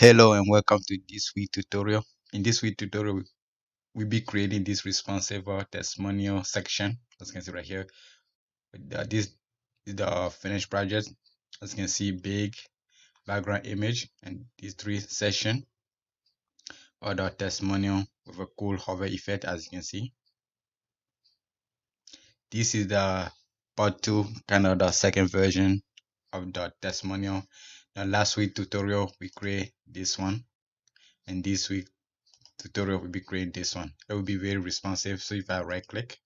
Hello and welcome to this week tutorial. In this week tutorial, we'll be creating this responsive testimonial section. As you can see right here, this is the finished project. As you can see, big background image and these three sessions or the testimonial with a cool hover effect. As you can see, this is the part 2, kind of the second version of the testimonial. The last week tutorial we create this one, and this week tutorial will be creating this one. It will be very responsive. So if I right click,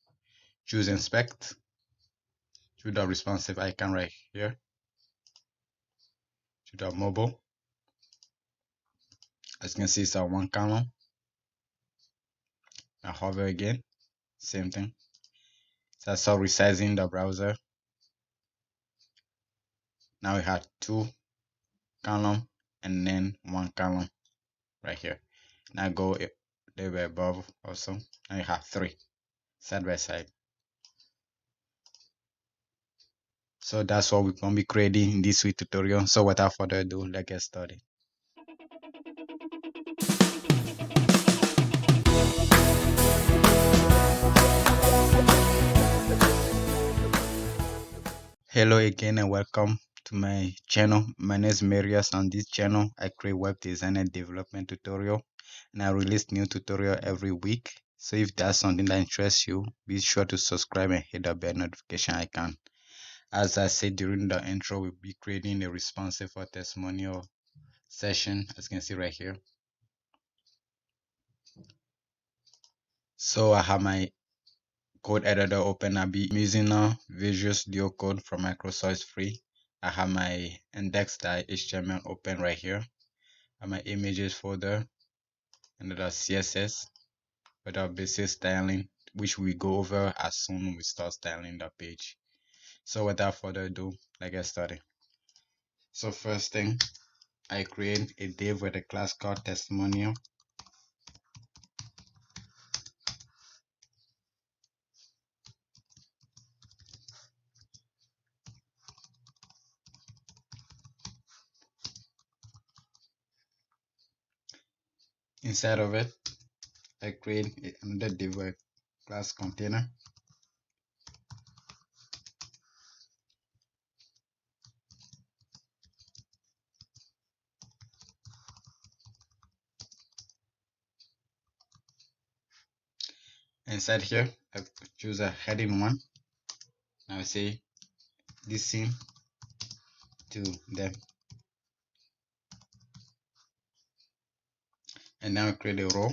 choose inspect, choose the responsive icon right here, choose the mobile. As you can see, it's a one column. I hover again, same thing. So I start resizing the browser. Now we have two column and then one column right here. Now go a little bit above also. Now you have three side by side. So that's what we're gonna be creating in this week tutorial. So without further ado, let's get started. Hello again and welcome to my channel. My name is Marius. On this channel, I create web design and development tutorial, and I release new tutorial every week. So if that's something that interests you, be sure to subscribe and hit the bell notification icon. As I said during the intro, we'll be creating a responsive for testimonial session, as you can see right here. So I have my code editor open. I'll be using Visual Studio Code from Microsoft. It's free. I have my index.html open right here. I have my images folder and the CSS with our basic styling, which we go over as soon as we start styling the page. So without further ado, let's get started. So first thing, I create a div with a class called Testimonial. Inside of it, I create another div with class container. Inside here, I choose a heading one. I say listen to them, and now I create a row.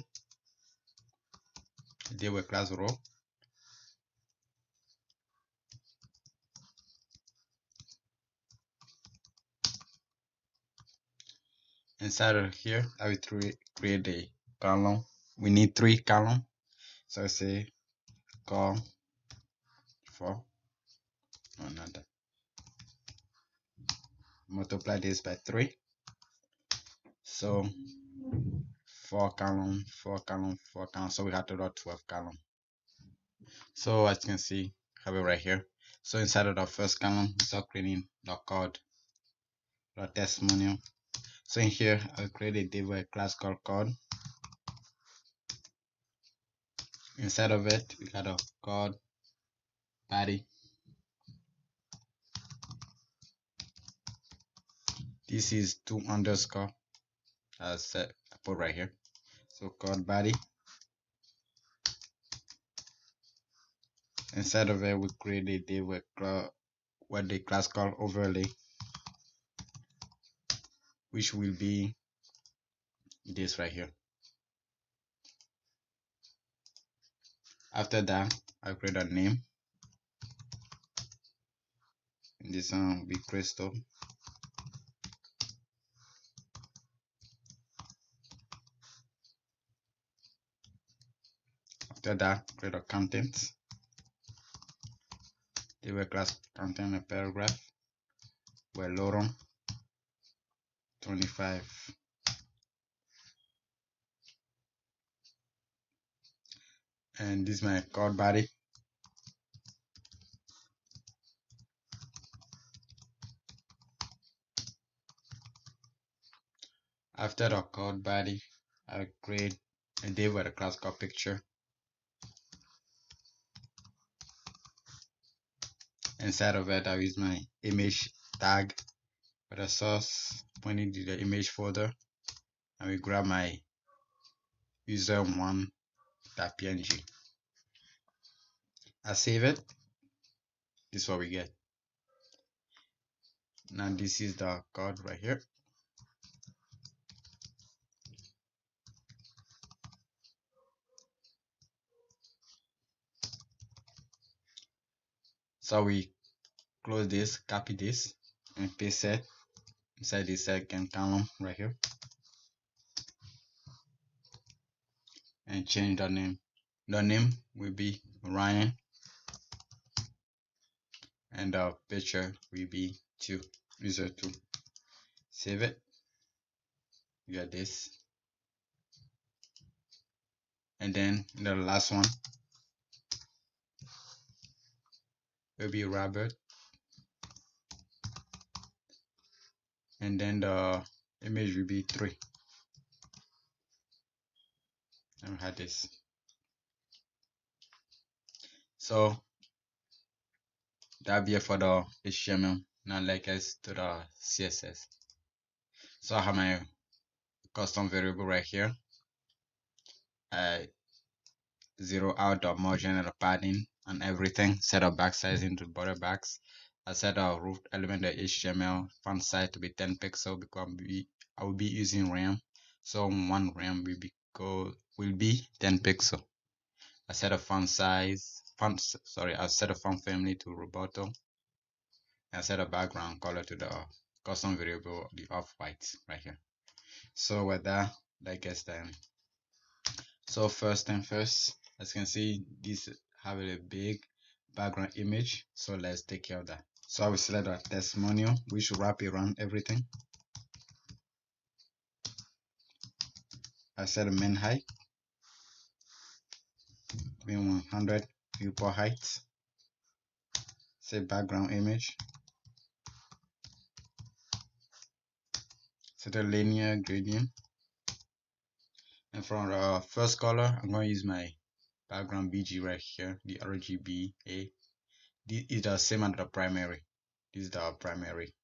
Deal with class row. Inside of here, I will create a column. We need 3 columns, so I say call for another. Multiply this by 3. So 4 column, 4 column, 4 column. So we have total 12 column. So as you can see, I have it right here. So inside of the first column, we start creating the code, the testimonial. So in here, I'll create a div with a class called code. Inside of it, we got a code body. This is 2 underscore. I put right here. So code body. Inside of it, we create a div with what the class called overlay, which will be this right here. After that, I create a name. And this one will be Crystal. After that, create a content. Div with class content a paragraph. Where Lauren 25. And this is my code body. After the code body, I'll create a div with a class called picture. Inside of it, I'll use my image tag with a source pointing to the image folder, and we grab my user1.png. I save it. This is what we get. Now this is the code right here. So we close this, copy this, and paste it inside the second column right here, and change the name. The name will be Ryan, and the picture will be user2. Save it. You get this. And then the last one will be Robert, and then the image will be 3. And we had this. So that'll be it for the HTML. Now let's get to the CSS. So I have my custom variable right here. I zero out the margin and the padding and everything. Set up backsizing to border backs. I set our root element of HTML font size to be 10 pixels because I will be using RAM. So one RAM will be 10 pixels. I set a font size, I set a font family to Roboto. I set a background color to the custom variable, the off-white right here. So with that, that gets done. So first thing first, as you can see, this have a big background image. So let's take care of that. So I will select our testimonial. We should wrap around everything. I set a main height to be 100 viewport height. Set background image. Set a linear gradient. And from the first color, I'm going to use my background BG right here, the RGBA. This is the same as the primary. This is the primary.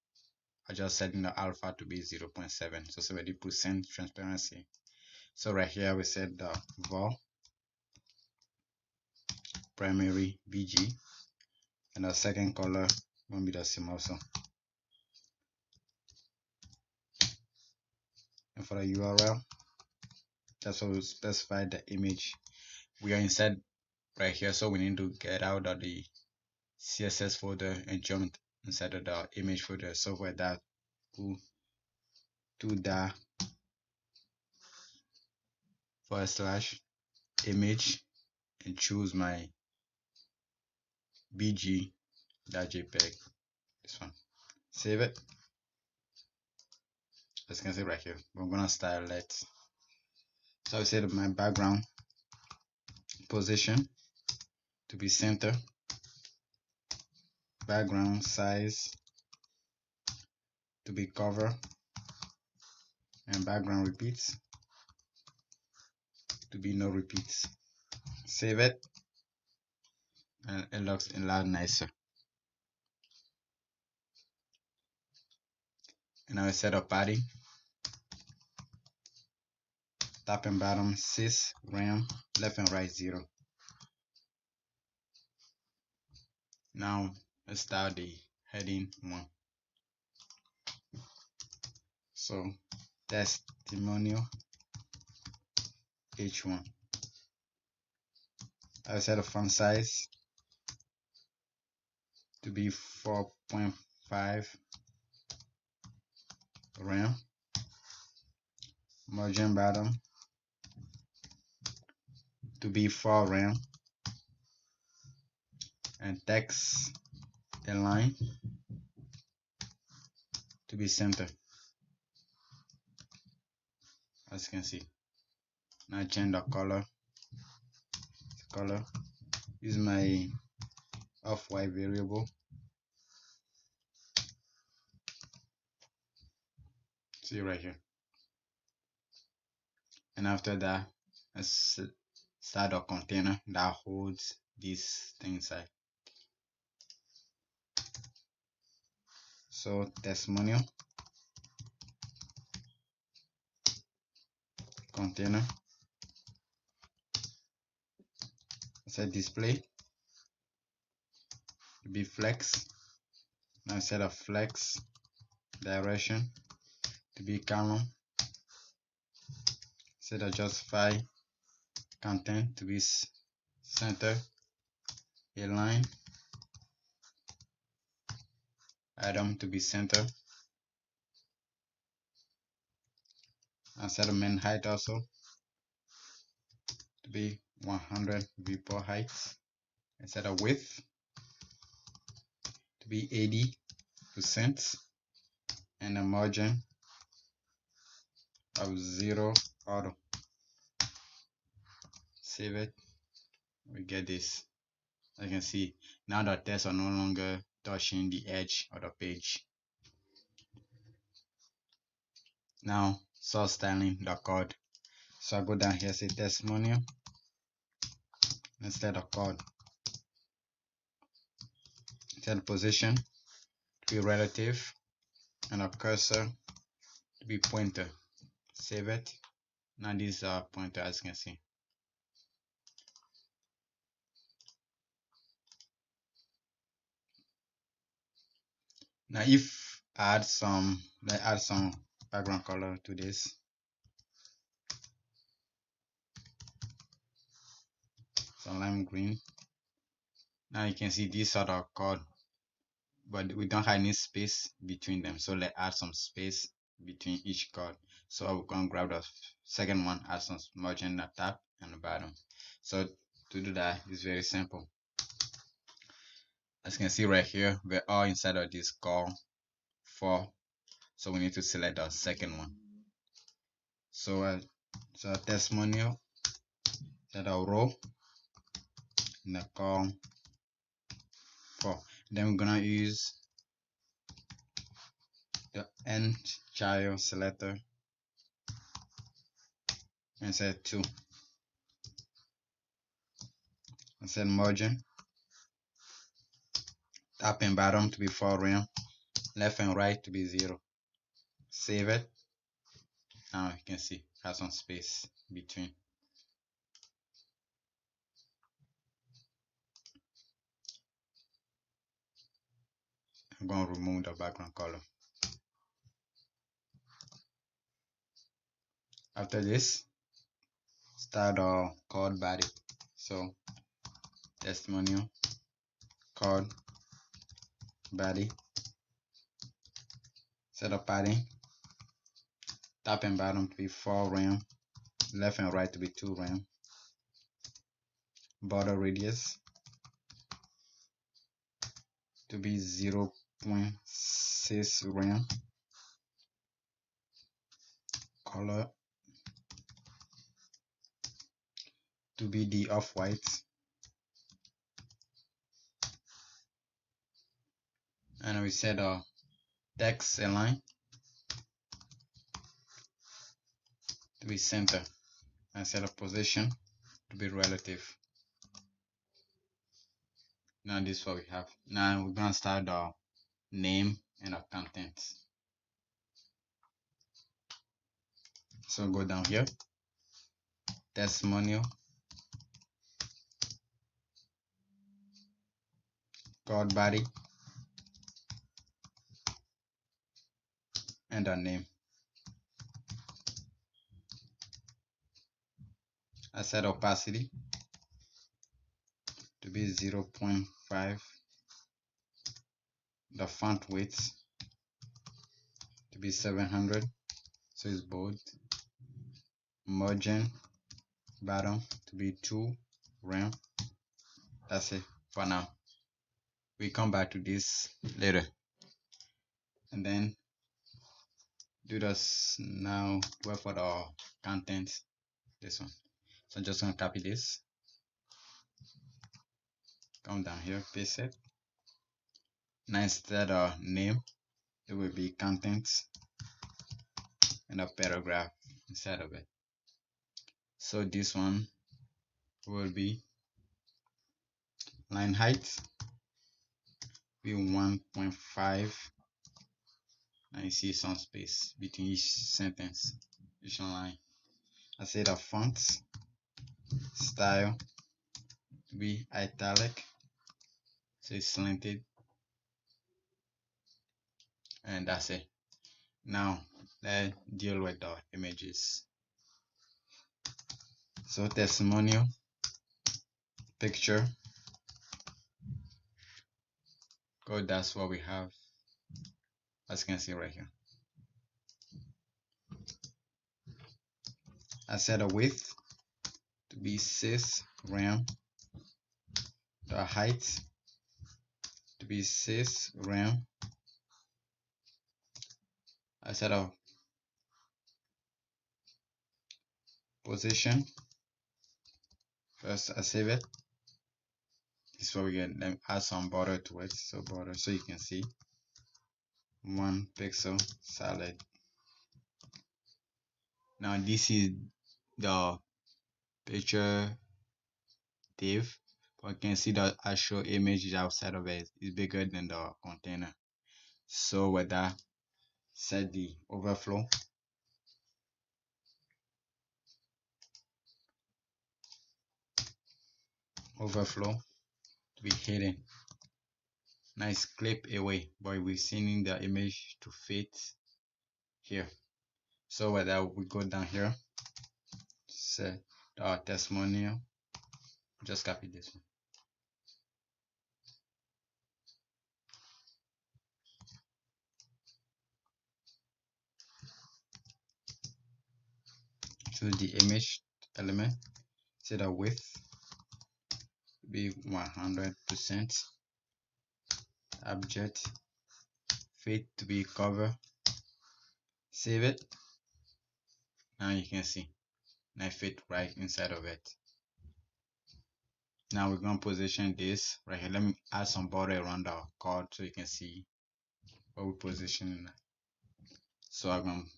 I just setting the alpha to be 0.7, so 70% transparency. So right here we set the var primary BG, and the second color will be the same also. And for the URL, that's what we specify the image. We are inside right here, so we need to get out of the CSS folder and jump inside of the image folder. So for that, go to the /image and choose my bg.jpg, this one. Save it. As you can see right here, we're gonna style it. So I set my background position to be center, background size to be cover, and background repeats to be no repeats. Save it, and it looks a lot nicer. And now I set up padding, top and bottom 6 RAM, left and right 0. Now let's start the heading 1. So testimonial H1. I set a font size to be 4.5 RAM, margin bottom to be 4 RAM, and text align to be center, as you can see. Now change the color. Use my off-white variable. See right here. And after that, let's start a container that holds these things inside. So testimonial container, set display to be flex. Now set a flex direction to be column. Set a justify content to be center, align item to be center, and set a main height also to be 100 viewport height, and set a width to be 80%, and a margin of 0 auto. Save it. We get this. As you can see, now the tests are no longer touching the edge of the page. Now start styling the code. So I go down here, say testimonial, and set the code. Set the position to be relative, and a cursor to be pointer. Save it. Now this is our pointer, as you can see. Now if I add some, let's add some background color to this. Some lime green. Now you can see these are the code, but we don't have any space between them. So let's add some space between each code. So I will go and grab the second one, add some margin at the top and the bottom. So to do that, it's very simple. As you can see right here, we're all inside of this call for, so we need to select the second one. So testimonial, set a row in the call for. Then we're gonna use the end child selector and set 2, and set margin top and bottom to be 4 rem, left and right to be 0. Save it. Now you can see has some space between. I'm going to remove the background color. After this, start our code body. So testimonial code body, set up padding, top and bottom to be 4 rem, left and right to be 2 rem, border radius to be 0.6 rem, color to be the off-white, and we set our text align to be center, and set a position to be relative. Now this is what we have. Now we're gonna start the name and the contents. So go down here, testimonial, code body, and the name. I set opacity to be 0.5, the font width to be 700, so it's bold, margin bottom to be 2 rem. That's it for now. We come back to this later, and then do this now. Wait for the content, this one. So I'm just gonna copy this, come down here, paste it. Now instead of name, it will be contents and a paragraph inside of it. So this one will be line height be 1.5. Now you see some space between each sentence, each line. I say the font style to be italic, so it's slanted, and that's it. Now let's deal with the images. So testimonial picture, go, that's what we have, as you can see right here. I set a width to be 6 rem, the height to be 6 rem. I set a position. First I save it. This is what we get. Let me add some border to it. So border, so you can see 1 pixel solid. Now this is the picture div, but you can see the actual image outside of it is bigger than the container. So with that, set the overflow to be hidden. Nice clip away, but we're seeing the image to fit here. So with that, we go down here, set the testimonial, just copy this one. Choose the image element, set the width be 100%, object fit to be cover, save it. Now you can see, now it fit right inside of it. Now we're going to position this right here. Let me add some border around the card so you can see what we're positioning. So I'm going to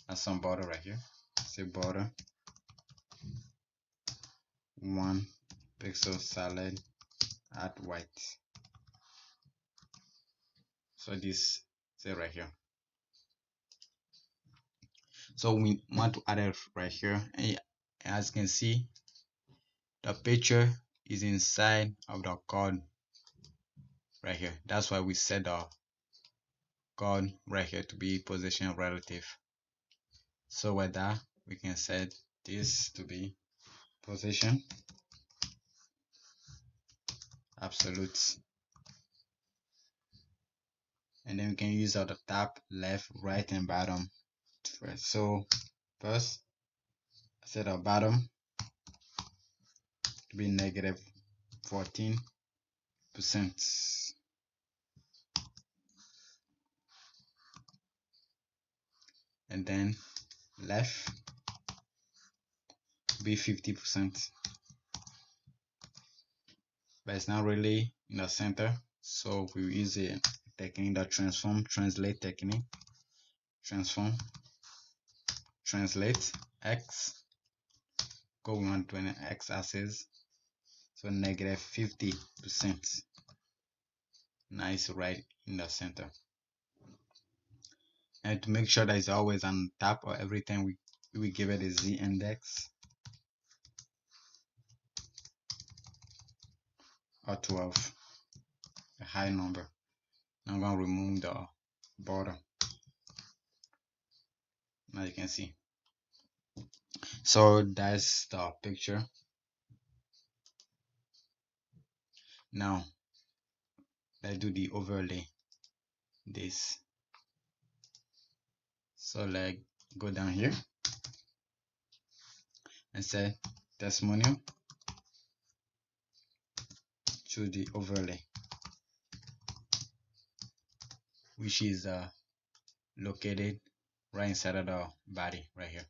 add some border right here. Say border 1 pixel solid, add white. So this say right here. So we want to add it right here, and as you can see, the picture is inside of the card right here. That's why we set the card right here to be position relative. So with that, we can set this to be position absolute, and then we can use the top, left, right, and bottom. So first, set our bottom to be negative 14%, and then left be 50%, but it's not really in the center, so we use a technique, the transform translate technique. Transform translate x, go on to an x-axis, so negative 50%. Nice, right in the center. And to make sure that it's always on top of everything, we give it a z index or 12, a high number. Now I'm going to remove the border. Now you can see. So that's the picture. Now let's do the overlay. This. So like go down here and say testimonial. Choose the overlay, which is located right inside of the body right here,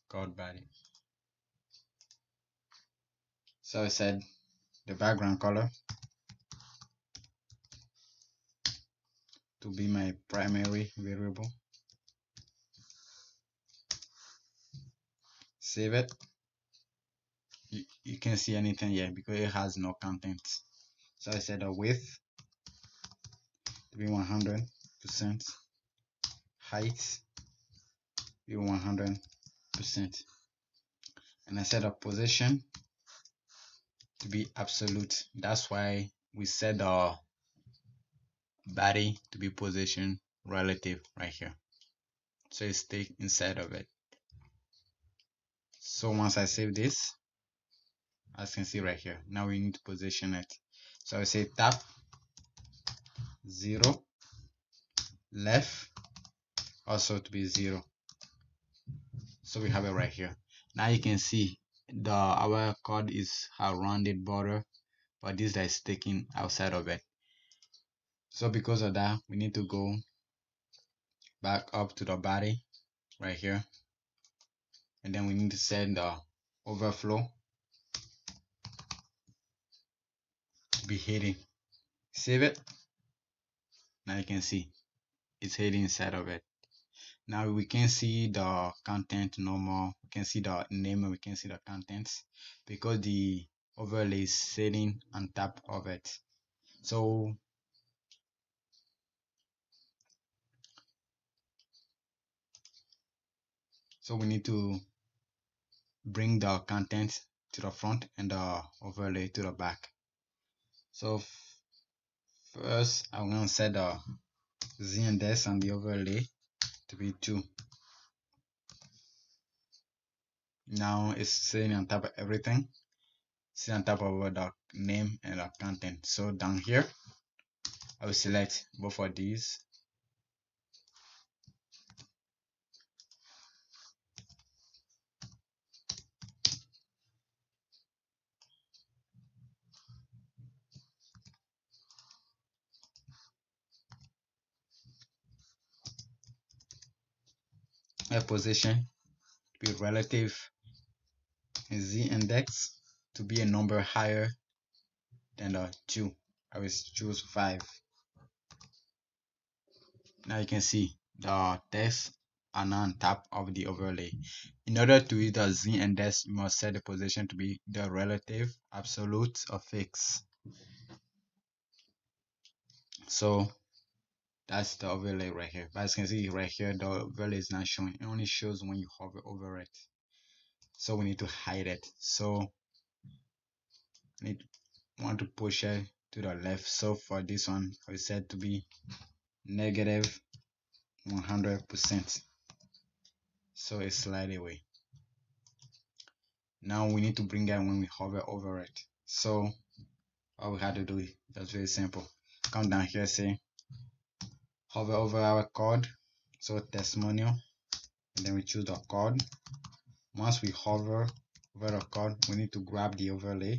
called body. So I said the background color to be my primary variable. Save it. You can't see anything yet because it has no content. So I set the width to be 100%, height be 100%, and I set a position to be absolute. That's why we set the body to be position relative right here, so it stays inside of it. So once I save this, as you can see right here, now we need to position it. So I say tap 0 left also to be 0. So we have it right here. Now you can see our code is a rounded border, but this is sticking outside of it. So because of that, we need to go back up to the body right here, and then we need to set the overflow to be hidden. Save it. Now you can see it's hidden inside of it. Now we can see the content normal. We can see the name and we can see the contents because the overlay is sitting on top of it. So we need to bring the content to the front and the overlay to the back. So first I'm going to set the z-index on the overlay to be 2. Now it's sitting on top of everything, sitting on top of the name and the content. So down here I will select both of these, a position to be relative, and z-index to be a number higher than the 2. I will choose 5. Now you can see the text are now on top of the overlay. In order to use the z-index, you must set the position to be the relative, absolute, or fixed. So that's the overlay right here. But as you can see right here, the overlay is not showing. It only shows when you hover over it. So we need to hide it. So we want to push it to the left. So for this one, I will set to be negative 100%. So it's slide away. Now we need to bring it when we hover over it. So all we have to do is that's very simple. Come down here, say hover over our code, so testimonial, and then we choose the code. Once we hover over the code, we need to grab the overlay,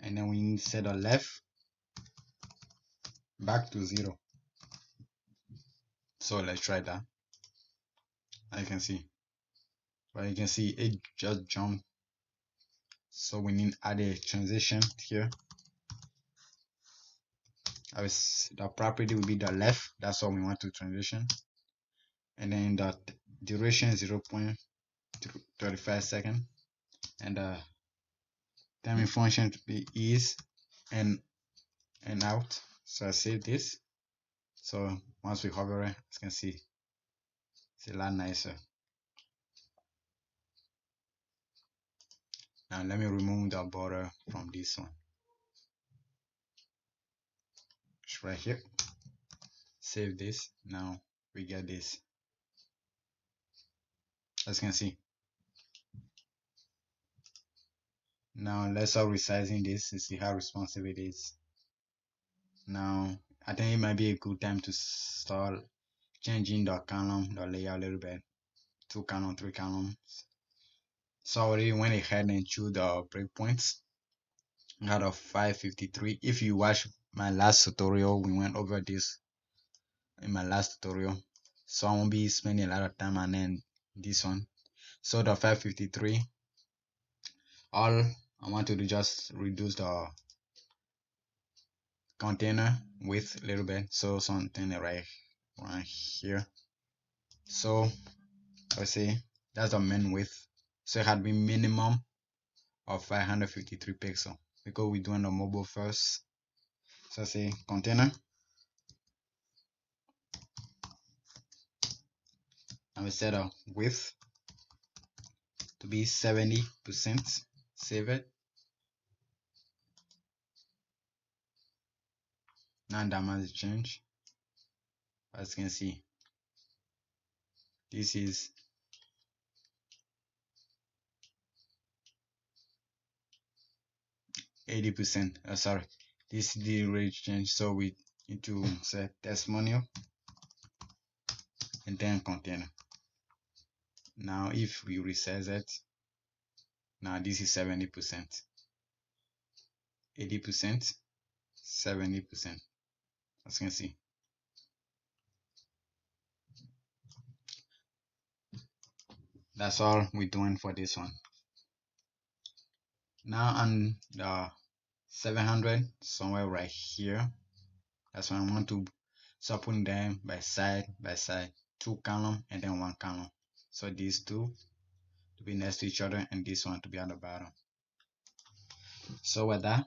and then we need to set the left back to 0. So let's try that. As you can see, but you can see it just jumped. So we need to add a transition here. The property will be the left. That's what we want to transition, and then the duration 0.35 seconds, and the timing function to be is and out. So I save this. So once we hover it, as you can see, it's a lot nicer. Now let me remove the border from this one. It's right here. Save this. Now we get this. As you can see. Now let's start resizing this to see how responsive it is. Now I think it might be a good time to start changing the column, the layout a little bit. 2 column, 3 columns. So I already went ahead and chose the breakpoints out of 553. If you watch my last tutorial, we went over this in my last tutorial, so I won't be spending a lot of time on then this one. So the 553, all I want to do just reduce the container width a little bit, so something right here. So I say That's the main width. So it had been minimum of 553 pixels because we're doing the mobile first. So I say container. And we set a width to be 70%. Save it. Now that must change. As you can see, this is 80%. Sorry, this is the rate change. So we need to set testimonial and then container. Now if we resize it, now this is 70%, 80%, 70%. As you can see. That's all we're doing for this one. Now on the 700, somewhere right here, that's what I want to start putting them by side, 2 column and then 1 column. So these two to be next to each other and this one to be at the bottom. So with that,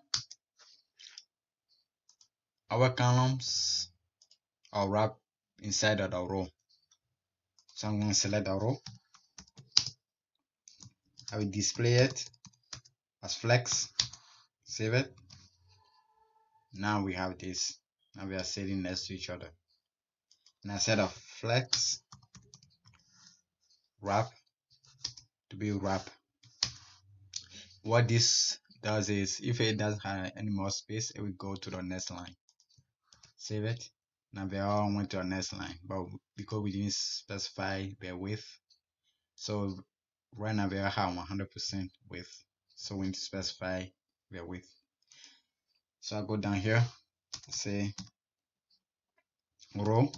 our columns are wrapped inside of the row. So I'm going to select the row. I will display it as flex. Save it. Now we have this. Now we are sitting next to each other. And I set a flex wrap to be wrap. What this does is, if it doesn't have any more space, it will go to the next line. Save it. Now they all went to the next line, but because we didn't specify their width, so right now they all have 100% width, so we need to specify their width. So I go down here, say row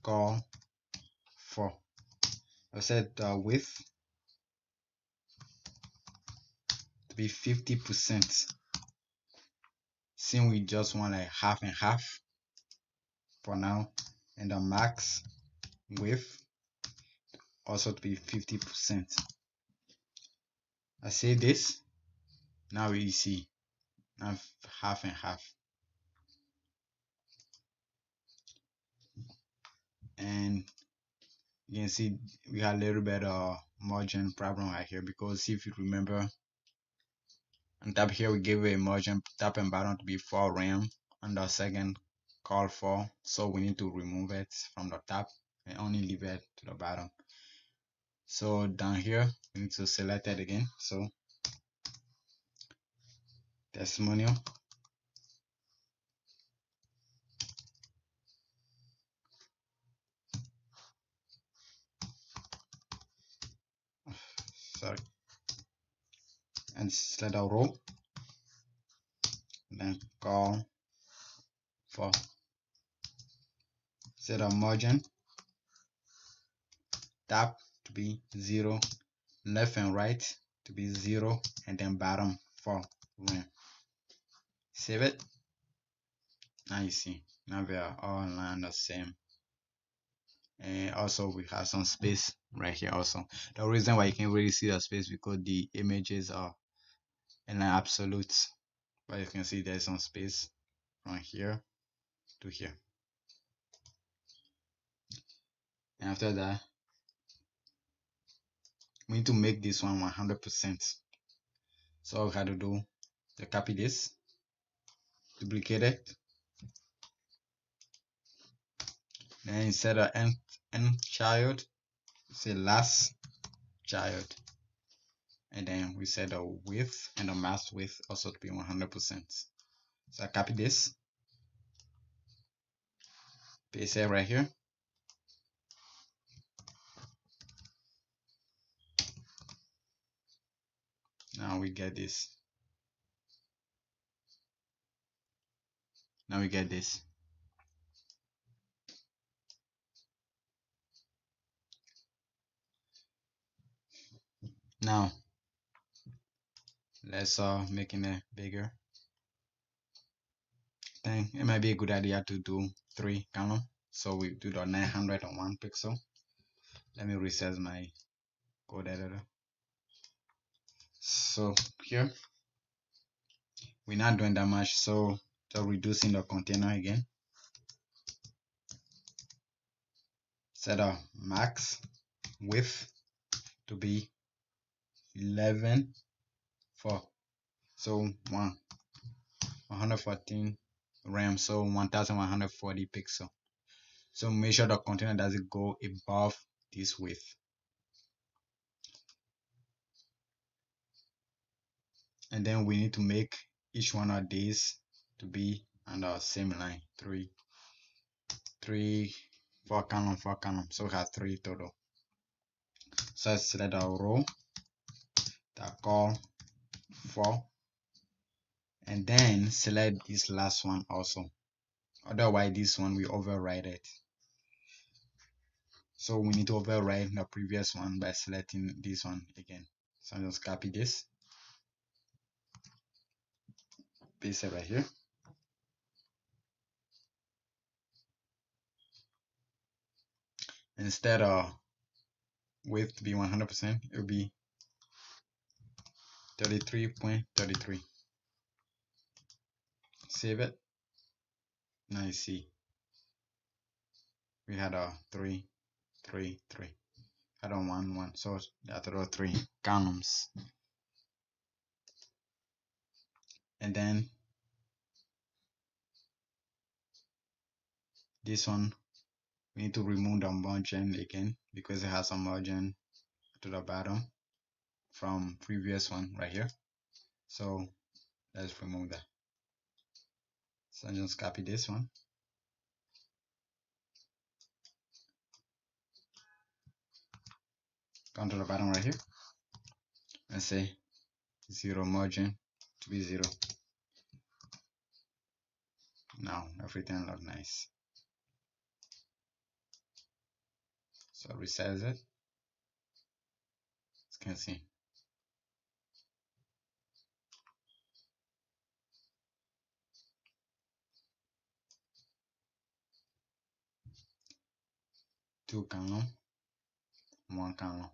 call for. I set the width to be 50%. Since we just want like half and half for now, and the max width also to be 50%. I say this. Now we see now half and half. And you can see we had a little bit of margin problem right here, because if you remember on top here we gave a margin top and bottom to be 4 rem on the second call for, so we need to remove it from the top and only leave it to the bottom. So down here we need to select it again. So testimonial, sorry, and select a row, then call for, set a margin top to be 0, left and right to be 0, and then bottom 4 rem. Save it. Now you see, now we are all aligned the same. And also we have some space right here also. The reason why you can't really see the space because the images are in absolutes, but you can see there's some space from here to here. And after that, we need to make this one 100%. So all we have to do is copy this, duplicate it, then instead of end child, say last child, and then we set the width and the mask width also to be 100%. So I copy this, paste it right here. Now we get this. Now we get this. Now let's making it bigger. Then it might be a good idea to do 3 column. So we do the 901 pixel. Let me resize my code editor. So here we're not doing that much, so just reducing the container again. Set a max width to be 11 for so 114 RAM, so 1140 pixel. So make sure the container doesn't go above this width. And then we need to make each one of these to be on the same line. 4 column, 4 column. So we have 3 total. So I select a row that call 4, and then select this last one also. Otherwise, this one we override it. So we need to override the previous one by selecting this one again. So I'll just copy this, paste it right here. Instead of width to be 100%, it will be 33.33. Save it. Now you see we had a 3, 3, 3. Had a 1, 1. So that are 3 columns. And then this one we need to remove the margin again because it has some margin to the bottom from previous one right here. So let's remove that. So I just copy this one, come to the bottom right here and say 0 margin to be 0. Now everything looks nice. So resize it. As you can see. Two column, one column,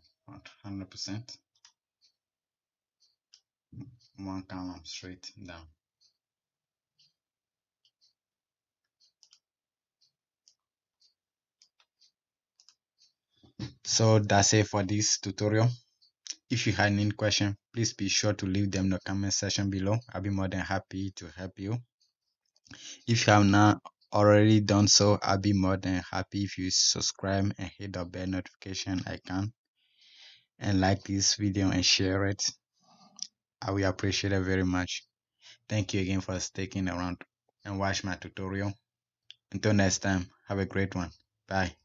100%, one column straight down. So that's it for this tutorial. If you had any question, please be sure to leave them in the comment section below. I'll be more than happy to help you. If you have not already done so, I'll be more than happy if you subscribe and hit the bell notification icon and like this video and share it. I will appreciate it very much. Thank you again for sticking around and watch my tutorial. Until next time, have a great one. Bye.